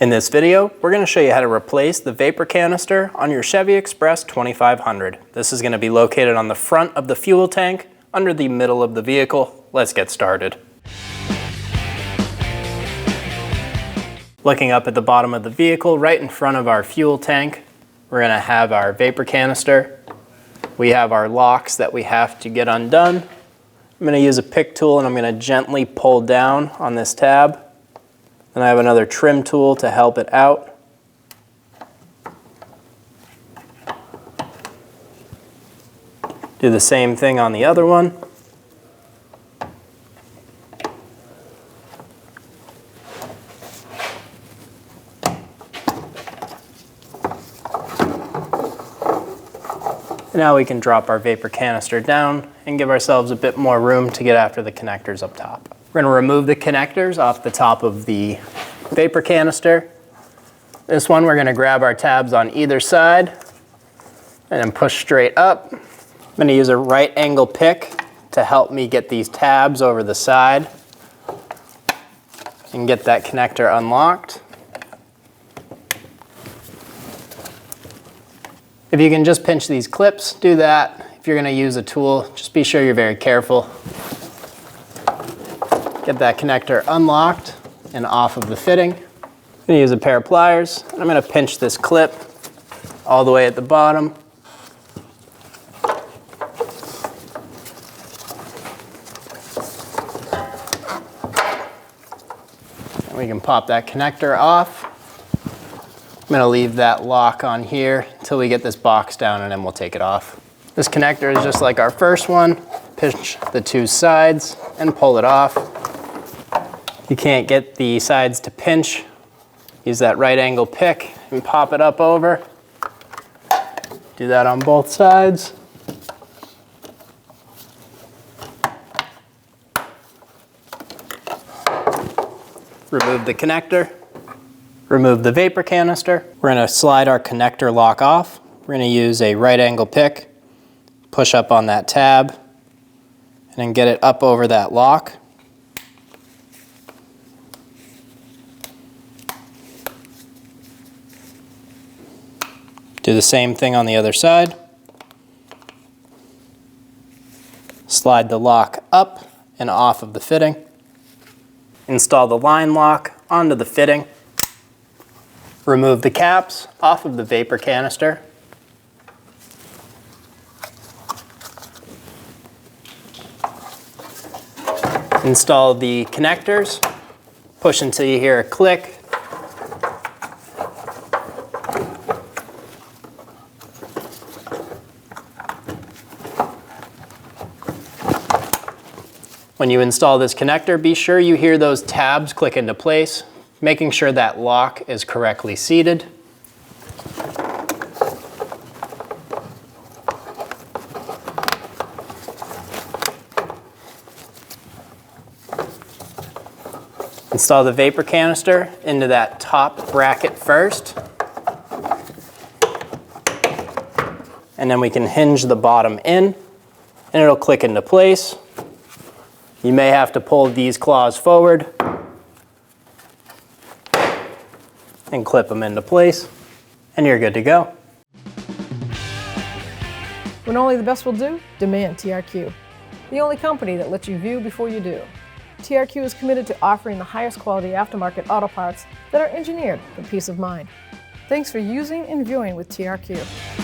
In this video, we're going to show you how to replace the vapor canister on your Chevy Express 2500. This is going to be located on the front of the fuel tank, under the middle of the vehicle. Let's get started. Looking up at the bottom of the vehicle, right in front of our fuel tank, we're going to have our vapor canister. We have our locks that we have to get undone. I'm going to use a pick tool and I'm going to gently pull down on this tab. Then I have another trim tool to help it out. Do the same thing on the other one. Now we can drop our vapor canister down and give ourselves a bit more room to get after the connectors up top. We're going to remove the connectors off the top of the vapor canister. This one we're going to grab our tabs on either side and then push straight up. I'm going to use a right angle pick to help me get these tabs over the side and get that connector unlocked. If you can just pinch these clips, do that. If you're going to use a tool, just be sure you're very careful. Get that connector unlocked and off of the fitting. I'm going to use a pair of pliers. And I'm going to pinch this clip all the way at the bottom. And we can pop that connector off. I'm going to leave that lock on here until we get this box down and then we'll take it off. This connector is just like our first one. Pinch the two sides and pull it off. If you can't get the sides to pinch, use that right angle pick and pop it up over. Do that on both sides. Remove the connector. Remove the vapor canister. We're going to slide our connector lock off. We're going to use a right angle pick, push up on that tab, and then get it up over that lock. Do the same thing on the other side. Slide the lock up and off of the fitting. Install the line lock onto the fitting. Remove the caps off of the vapor canister. Install the connectors. Push until you hear a click. When you install this connector, be sure you hear those tabs click into place, making sure that lock is correctly seated. Install the vapor canister into that top bracket first. And then we can hinge the bottom in and it'll click into place. You may have to pull these claws forward and clip them into place, and you're good to go. When only the best will do, demand TRQ. The only company that lets you view before you do. TRQ is committed to offering the highest quality aftermarket auto parts that are engineered for peace of mind. Thanks for using and viewing with TRQ.